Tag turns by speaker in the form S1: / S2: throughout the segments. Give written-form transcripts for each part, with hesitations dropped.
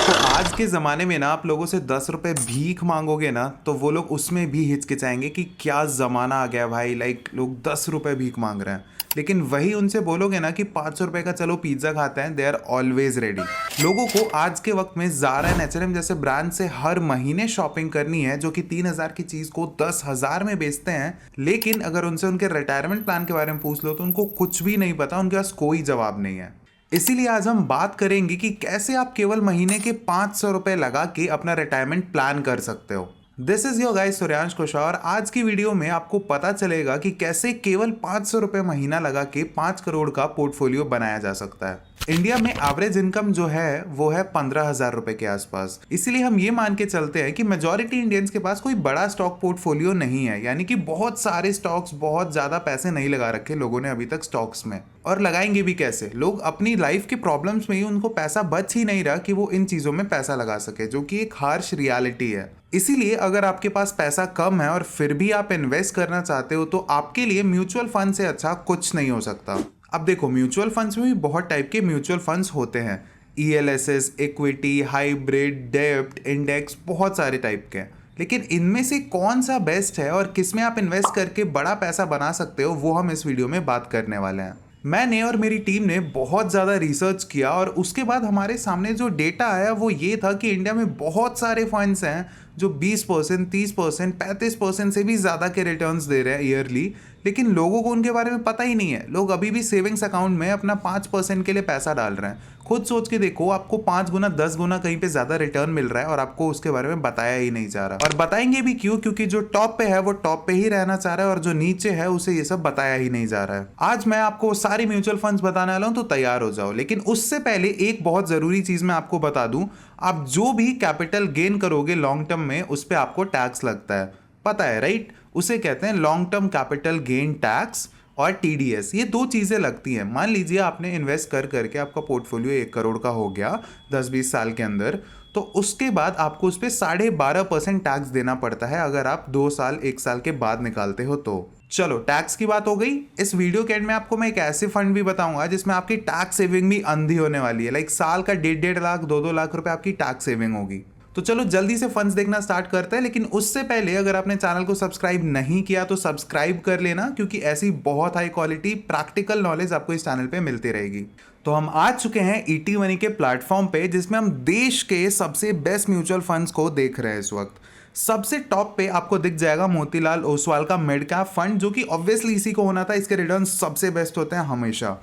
S1: देखो आज के ज़माने में ना आप लोगों से 10 रुपए भीख मांगोगे ना तो वो लोग उसमें भी हिचकिचाएंगे कि क्या ज़माना आ गया भाई। लाइक लोग 10 रुपए भीख मांग रहे हैं। लेकिन वही उनसे बोलोगे ना कि 500 रुपए का चलो पिज्ज़ा खाते हैं, दे आर ऑलवेज रेडी। लोगों को आज के वक्त में ज़ारा एंड H&M जैसे ब्रांड से हर महीने शॉपिंग करनी है, जो कि 3,000 की चीज़ को 10,000 में बेचते हैं। लेकिन अगर उनसे उनके रिटायरमेंट प्लान के बारे में पूछ लो तो उनको कुछ भी नहीं पता, उनके पास कोई जवाब नहीं है। इसीलिए आज हम बात करेंगे कि कैसे आप केवल महीने के 500 रुपए लगा के अपना रिटायरमेंट प्लान कर सकते हो। This is your guys Suryansh Kushwaha और आज की वीडियो में आपको पता चलेगा कि कैसे केवल 500 रुपए महीना लगा के 5 करोड़ का पोर्टफोलियो बनाया जा सकता है। इंडिया में एवरेज इनकम जो है वो है 15,000 रुपए के आसपास। इसीलिए हम ये मान के चलते हैं कि मेजॉरिटी इंडियंस के पास कोई बड़ा स्टॉक पोर्टफोलियो नहीं है, यानी कि बहुत सारे स्टॉक्स, बहुत ज्यादा पैसे नहीं लगा रखे लोगों ने अभी तक स्टॉक्स में। और लगाएंगे भी कैसे? लोग अपनी लाइफ के प्रॉब्लम्स में ही उनको पैसा बच ही नहीं रहा कि वो इन चीजों में पैसा लगा सके, जो कि एक हार्श रियलिटी है। इसीलिए अगर आपके पास पैसा कम है और फिर भी आप इन्वेस्ट करना चाहते हो तो आपके लिए म्यूचुअल फंड से अच्छा कुछ नहीं हो सकता। अब देखो, म्यूचुअल फंड्स में भी बहुत टाइप के म्यूचुअल फंड्स होते हैं। ELSS, इक्विटी, हाइब्रिड, डेब्ट, इंडेक्स, बहुत सारे टाइप के हैं। लेकिन इनमें से कौन सा बेस्ट है और किस में आप इन्वेस्ट करके बड़ा पैसा बना सकते हो, वो हम इस वीडियो में बात करने वाले हैं। मैंने और मेरी टीम ने बहुत ज़्यादा रिसर्च किया और उसके बाद हमारे सामने जो डेटा आया वो ये था कि इंडिया में बहुत सारे फंड्स हैं जो 20%, 30%, 35% से भी ज़्यादा के रिटर्न्स दे रहे हैं ईयरली। लेकिन लोगों को उनके बारे में पता ही नहीं है। लोग अभी भी सेविंग्स अकाउंट में अपना 5% के लिए पैसा डाल रहे हैं। खुद सोच के देखो, आपको 5 गुना 10 गुना कहीं पे ज़्यादा रिटर्न मिल रहा है और आपको उसके बारे में बताया ही नहीं जा रहा। और बताएंगे भी क्यों? क्योंकि जो टॉप पे है वो टॉप पे ही रहना चाह रहा है और जो नीचे है उसे ये सब बताया ही नहीं जा रहा है। आज मैं आपको सारी म्यूचुअल फंड्स बताने वाला हूं, तो तैयार हो जाओ। लेकिन उससे पहले एक बहुत ज़रूरी चीज़ मैं आपको बता दूं। आप जो भी कैपिटल गेन करोगे लॉन्ग टर्म में, उस पर आपको टैक्स लगता है। पता है, राइट? उसे कहते हैं long term capital gain tax और TDS। ये दो चीज़ें लगती हैं। मान लीजिए आपने इन्वेस्ट कर करके आपका पोर्टफोलियो 1 करोड़ का हो गया 10-20 साल के अंदर, तो उसके बाद आपको उस पर 12.5% टैक्स देना पड़ता है अगर आप 2 साल 1 साल के बाद निकालते हो तो। चलो, टैक्स की बात हो गई। इस वीडियो के एंड में आपको मैं एक ऐसे फंड भी बताऊंगा जिसमें आपकी टैक्स सेविंग भी अंधी होने वाली है। लाइक साल का 1.5 लाख 2-2 लाख रुपए आपकी टैक्स सेविंग होगी। तो चलो जल्दी से फंड्स देखना स्टार्ट करते हैं। लेकिन उससे पहले अगर आपने चैनल को सब्सक्राइब नहीं किया तो सब्सक्राइब कर लेना, क्योंकि ऐसी बहुत हाई क्वालिटी प्रैक्टिकल नॉलेज आपको इस चैनल पे मिलती रहेगी। तो हम आ चुके हैं ET मनी के प्लेटफॉर्म पे, जिसमें हम देश के सबसे बेस्ट म्यूचुअल फंड्स को देख रहे हैं इस वक्त। सबसे टॉप पे आपको दिख जाएगा मोतीलाल ओसवाल का मिड कैप फंड, जो कि ऑब्वियसली इसी को होना था। इसके रिटर्न सबसे बेस्ट होते हैं हमेशा।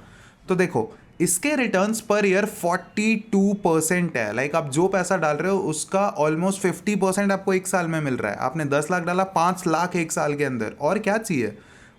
S1: तो देखो, इसके रिटर्न्स पर ईयर 42% है। लाइक आप जो पैसा डाल रहे हो उसका ऑलमोस्ट 50% आपको 1 साल में मिल रहा है। आपने 10 लाख डाला, 5 लाख 1 साल के अंदर, और क्या चाहिए?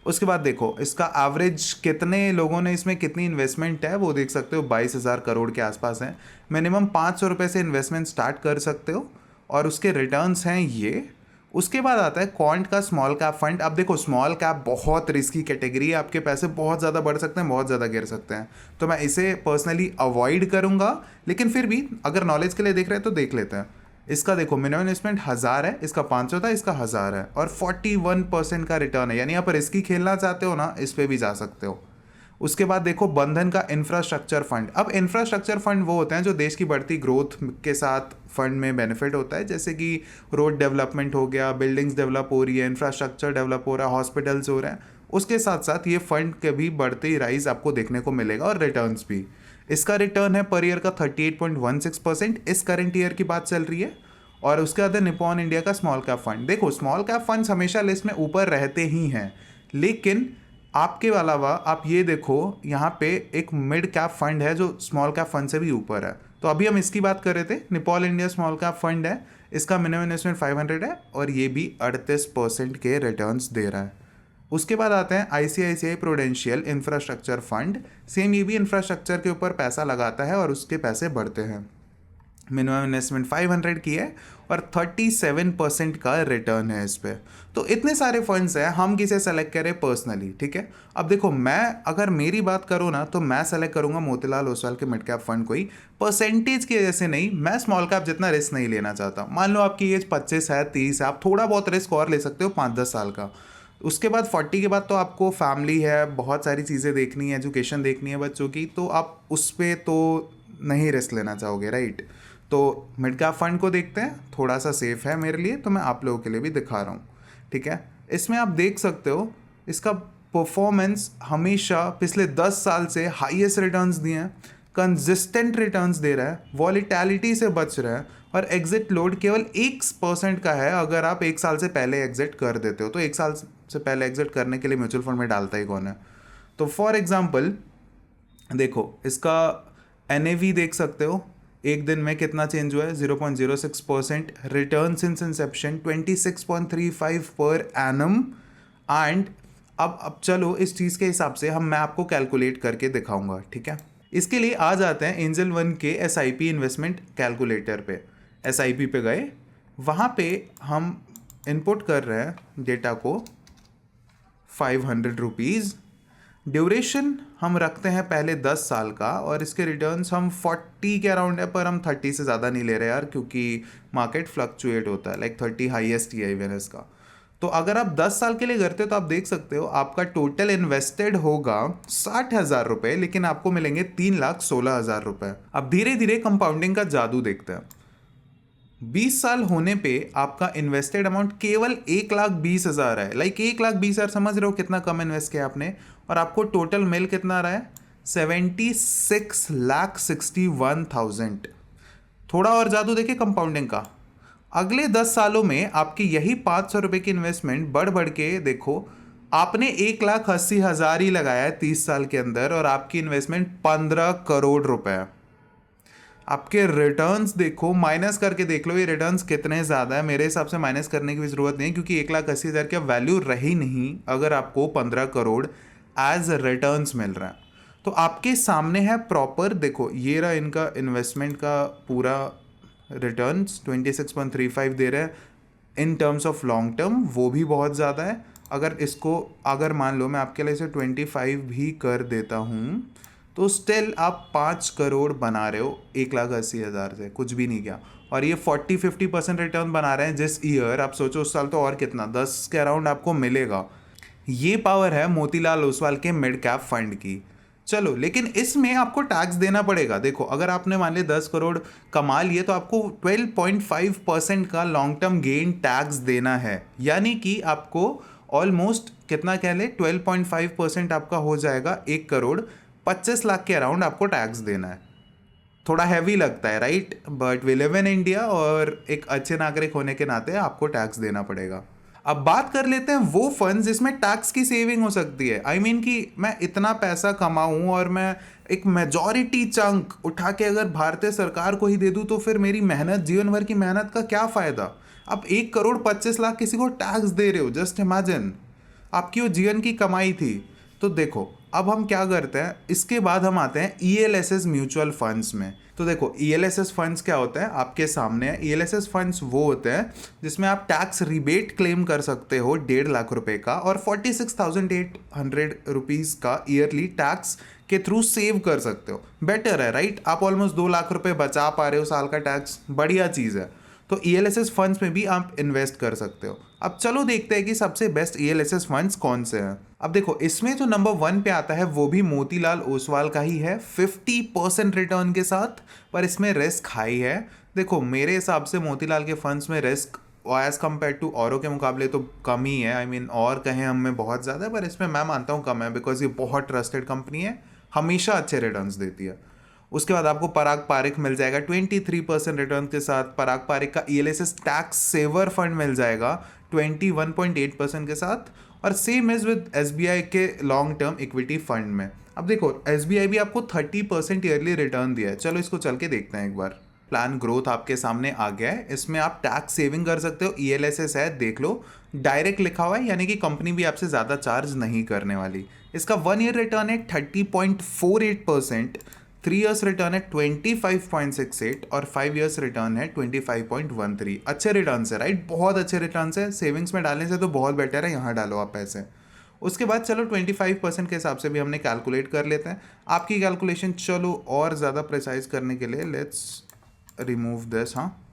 S1: उसके बाद देखो इसका एवरेज कितने लोगों ने इसमें कितनी इन्वेस्टमेंट है वो देख सकते हो। 22,000 करोड़ के आसपास है। मिनिमम 500 रुपये से इन्वेस्टमेंट स्टार्ट कर सकते हो और उसके रिटर्न्स हैं ये। उसके बाद आता है क्वांट का स्मॉल कैप फंड। अब देखो, स्मॉल कैप बहुत रिस्की कैटेगरी है। आपके पैसे बहुत ज़्यादा बढ़ सकते हैं, बहुत ज़्यादा गिर सकते हैं। तो मैं इसे पर्सनली अवॉइड करूंगा। लेकिन फिर भी अगर नॉलेज के लिए देख रहे हैं तो देख लेते हैं। इसका देखो मिनिमम इन्वेस्टमेंट 1,000 है, इसका 500 था, इसका 1,000 है और 41% का रिटर्न है। यानी आप रिस्की खेलना चाहते हो ना, इस पर भी जा सकते हो। उसके बाद देखो बंधन का इंफ्रास्ट्रक्चर फंड। अब इंफ्रास्ट्रक्चर फंड वो होते हैं जो देश की बढ़ती ग्रोथ के साथ फंड में बेनिफिट होता है। जैसे कि रोड डेवलपमेंट हो गया, बिल्डिंग्स डेवलप हो रही है, इंफ्रास्ट्रक्चर डेवलप हो रहा है, हॉस्पिटल्स हो रहे हैं। उसके साथ साथ ये फंड के भी बढ़ते राइज आपको देखने को मिलेगा और रिटर्न्स भी। इसका रिटर्न है पर ईयर का 38.16%। इस करंट ईयर की बात चल रही है। और उसके बाद निपॉन इंडिया का स्मॉल कैप फंड। देखो, स्मॉल कैप फंड्स हमेशा लिस्ट में ऊपर रहते ही हैं, लेकिन आपके अलावा आप ये देखो यहाँ पे एक मिड कैप फंड है जो स्मॉल कैप फंड से भी ऊपर है। तो अभी हम इसकी बात कर रहे थे। निपॉल इंडिया स्मॉल कैप फंड है, इसका मिनिमम इन्वेस्टमेंट 500 है और ये भी 38% के रिटर्न्स दे रहा है। उसके बाद आते हैं ICICI prudential infrastructure fund. Same ये भी इंफ्रास्ट्रक्चर के ऊपर पैसा लगाता है और उसके पैसे बढ़ते हैं। मिनिमम इन्वेस्टमेंट 500 की है और 37% का रिटर्न है इस पे। तो इतने सारे फंड्स हैं, हम किसे सेलेक्ट करें पर्सनली? ठीक है, अब देखो, मैं अगर मेरी बात करूँ ना तो मैं सेलेक्ट करूँगा मोतीलाल ओसवाल के मिड कैप फंड को ही। परसेंटेज की वजह से नहीं, मैं स्मॉल कैप जितना रिस्क नहीं लेना चाहता। मान लो आपकी एज 25 है, 30 है, आप थोड़ा बहुत रिस्क और ले सकते हो 5-10 साल का। उसके बाद 40 के बाद तो आपको फैमिली है, बहुत सारी चीज़ें देखनी है, एजुकेशन देखनी है बच्चों की, तो आप उस पर तो नहीं रिस्क लेना चाहोगे, राइट? तो मिड कैप फंड को देखते हैं, थोड़ा सा सेफ है मेरे लिए, तो मैं आप लोगों के लिए भी दिखा रहा हूँ। ठीक है, इसमें आप देख सकते हो इसका परफॉर्मेंस हमेशा पिछले 10 साल से हाईएस्ट रिटर्न्स दिए हैं, कंसिस्टेंट रिटर्न्स दे रहा है, वॉलीटैलिटी से बच रहा है, और एग्जिट लोड केवल 1% का है अगर आप 1 साल से पहले एग्जिट कर देते हो। तो 1 साल से पहले एग्जिट करने के लिए म्यूचुअल फंड में डालता ही कौन है। तो फॉर एग्जाम्पल देखो इसका NAV देख सकते हो, एक दिन में कितना चेंज हुआ है, 0.06%, return since Inception 26.35 per annum. And अब चलो इस चीज़ के हिसाब से मैं आपको कैलकुलेट करके दिखाऊंगा। ठीक है, इसके लिए आ जाते हैं एंजल वन के SIP इन्वेस्टमेंट कैलकुलेटर पे। SIP पे गए, वहाँ पे हम इनपुट कर रहे हैं डेटा को 500 रुपीज़। ड्यूरेशन हम रखते हैं पहले 10 साल का, और इसके रिटर्न्स हम 40 के अराउंड है, पर हम 30 से ज़्यादा नहीं ले रहे यार, क्योंकि मार्केट फ्लक्चुएट होता है। लाइक 30 हाईएस्ट ही है इवन इसका। तो अगर आप 10 साल के लिए करते हो तो आप देख सकते हो आपका टोटल इन्वेस्टेड होगा 60,000 रुपये, लेकिन आपको मिलेंगे 3,16,000 रुपये। अब धीरे धीरे कंपाउंडिंग का जादू देखते हैं। 20 साल होने पे आपका इन्वेस्टेड अमाउंट केवल 1,20,000 है। लाइक 1,20,000 समझ रहे हो कितना कम इन्वेस्ट किया आपने, और आपको टोटल मिल कितना रहा है, 76,61,000। थोड़ा और जादू देखिए कंपाउंडिंग का। अगले 10 सालों में आपकी यही 500 रुपये की इन्वेस्टमेंट बढ़ बढ़ के देखो, आपने 1,80,000 ही लगाया है 30 साल के अंदर, और आपकी इन्वेस्टमेंट 15 करोड़ रुपए। आपके रिटर्न्स देखो, माइनस करके देख लो ये रिटर्न्स कितने ज़्यादा है। मेरे हिसाब से माइनस करने की भी ज़रूरत नहीं है, क्योंकि 1,80,000 का वैल्यू रही नहीं अगर आपको 15 करोड़ एज रिटर्न्स मिल रहा है। तो आपके सामने है प्रॉपर, देखो ये रहा इनका इन्वेस्टमेंट का पूरा रिटर्न्स 26.35 दे रहे हैं in terms of long term, वो भी बहुत ज़्यादा है। अगर मान लो मैं आपके लिए इसे 25 भी कर देता हूँ, तो स्टिल आप 5 करोड़ बना रहे हो 1,80,000 से, कुछ भी नहीं किया। और ये 40-50% रिटर्न बना रहे हैं जिस ईयर। आप सोचो उस साल तो और कितना, 10 के अराउंड आपको मिलेगा। ये पावर है मोतीलाल ओसवाल के मिड कैप फंड की। चलो, लेकिन इसमें आपको टैक्स देना पड़ेगा। देखो अगर आपने मान लिया 10 करोड़ कमा लिए, तो आपको 12.5% का लॉन्ग टर्म गेन टैक्स देना है। यानी कि आपको ऑलमोस्ट कितना कह ले, 12.5% आपका हो जाएगा 1 करोड़ 25 लाख के अराउंड आपको टैक्स देना है। थोड़ा हैवी लगता है right, but we live in India, और एक अच्छे नागरिक होने के नाते आपको टैक्स देना पड़ेगा। अब बात कर लेते हैं वो फंड्स जिसमें टैक्स की सेविंग हो सकती है। आई मीन कि मैं इतना पैसा कमाऊं और मैं एक मेजॉरिटी चंक उठा के अगर भारतीय सरकार को ही दे दूं, तो फिर मेरी मेहनत, जीवन भर की मेहनत का क्या फ़ायदा। आप 1 करोड़ 25 लाख किसी को टैक्स दे रहे हो, जस्ट इमेजिन, आपकी वो जीवन की कमाई थी। तो देखो अब हम क्या करते हैं, इसके बाद हम आते हैं ELSS म्यूचुअल फंड्स में। तो देखो ELSS फंड्स क्या होता है, आपके सामने है। ELSS फंड्स वो होते हैं जिसमें आप टैक्स रिबेट क्लेम कर सकते हो 1.5 लाख रुपए का, और 46,800 रुपीज़ का ईयरली टैक्स के थ्रू सेव कर सकते हो। बेटर है राइट, आप ऑलमोस्ट 2 लाख रुपए बचा पा रहे हो साल का टैक्स, बढ़िया चीज़ है। तो ELSS फंड्स में भी आप इन्वेस्ट कर सकते हो। अब चलो देखते हैं कि सबसे बेस्ट ELSS फंड्स कौन से हैं। अब देखो इसमें जो नंबर 1 पे आता है वो भी मोतीलाल ओसवाल का ही है, 50% रिटर्न के साथ, पर इसमें रिस्क हाई है। देखो मेरे हिसाब से मोतीलाल के फंड्स में रिस्क एज कम्पेयर टू औरों के मुकाबले तो कम ही है। आई मीन और कहें हम में बहुत ज़्यादा है, पर इसमें मैं मानता हूँ कम है, बिकॉज ये बहुत ट्रस्टेड कंपनी है, हमेशा अच्छे रिटर्न्स देती है। उसके बाद आपको पराग पारिक मिल जाएगा 23% रिटर्न के साथ। पराग पारिक का ELSS टैक्स सेवर फंड मिल जाएगा 21.8% के साथ, और सेम इज विद SBI के लॉन्ग टर्म इक्विटी फंड में। अब देखो SBI भी आपको 30% ईयरली रिटर्न दिया है। चलो इसको चल के देखते हैं एक बार। प्लान ग्रोथ आपके सामने आ गया है, इसमें आप टैक्स सेविंग कर सकते हो। ELSS है, देख लो, डायरेक्ट लिखा हुआ है, यानी कि कंपनी भी आपसे ज़्यादा चार्ज नहीं करने वाली। इसका 1 ईयर रिटर्न है 30.48%, 3 ईयर्स रिटर्न है 25.68, और 5 ईयर्स रिटर्न है 25.13। अच्छे रिटर्न है राइट, बहुत अच्छे रिटर्न है। सेविंग्स में डालने से तो बहुत बेटर है, यहाँ डालो आप पैसे। उसके बाद चलो 25% के हिसाब से भी हमने कैलकुलेट कर लेते हैं। आपकी कैलकुलेशन चलो और ज़्यादा प्रिसाइज करने के लिए लेट्स रिमूव दिस। हाँ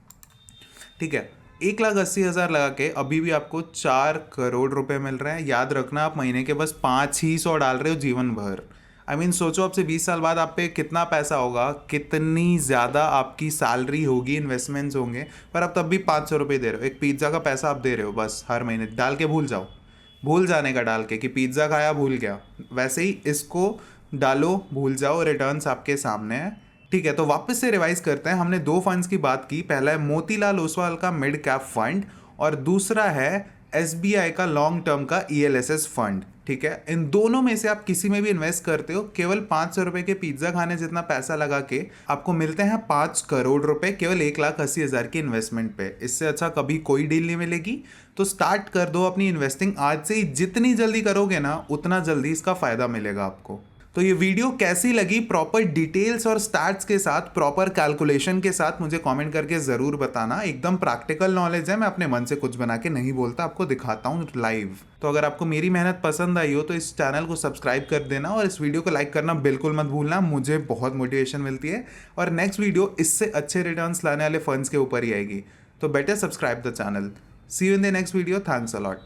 S1: ठीक है, 1,80,000 लगा के अभी भी आपको 4 करोड़ रुपए मिल रहे हैं। याद रखना आप महीने के बस 500 डाल रहे हो जीवन भर। आई मीन सोचो आपसे 20 साल बाद आप पे कितना पैसा होगा, कितनी ज़्यादा आपकी सैलरी होगी, इन्वेस्टमेंट्स होंगे, पर आप तब भी 500 रुपये दे रहे हो। एक पिज़्ज़ा का पैसा आप दे रहे हो बस हर महीने, डाल के भूल जाओ, भूल जाने का डाल के कि पिज़्ज़ा खाया भूल गया। वैसे ही इसको डालो, भूल जाओ, रिटर्न्स आपके सामने है। ठीक है, तो वापस से रिवाइज करते हैं। हमने दो फंड्स की बात की, पहला है मोतीलाल ओसवाल का मिड कैप फंड और दूसरा है एसबीआई का लॉन्ग टर्म का ईएलएसएस फंड। ठीक है, इन दोनों में से आप किसी में भी इन्वेस्ट करते हो, केवल 500 रुपये के पिज्ज़ा खाने जितना पैसा लगा के आपको मिलते हैं 5 करोड़ रुपए केवल 1,80,000 की इन्वेस्टमेंट पे। इससे अच्छा कभी कोई डील नहीं मिलेगी। तो स्टार्ट कर दो अपनी इन्वेस्टिंग आज से ही। जितनी जल्दी करोगे ना उतना जल्दी इसका फायदा मिलेगा आपको। तो ये वीडियो कैसी लगी, प्रॉपर डिटेल्स और स्टैट्स के साथ, प्रॉपर कैलकुलेशन के साथ मुझे कमेंट करके ज़रूर बताना। एकदम प्रैक्टिकल नॉलेज है, मैं अपने मन से कुछ बना के नहीं बोलता, आपको दिखाता हूँ लाइव। तो अगर आपको मेरी मेहनत पसंद आई हो तो इस चैनल को सब्सक्राइब कर देना और इस वीडियो को लाइक करना बिल्कुल मत भूलना, मुझे बहुत मोटिवेशन मिलती है। और नेक्स्ट वीडियो इससे अच्छे रिटर्न्स लाने वाले फंड्स के ऊपर ही आएगी। तो better subscribe the channel. See you in the next video. Thanks a lot.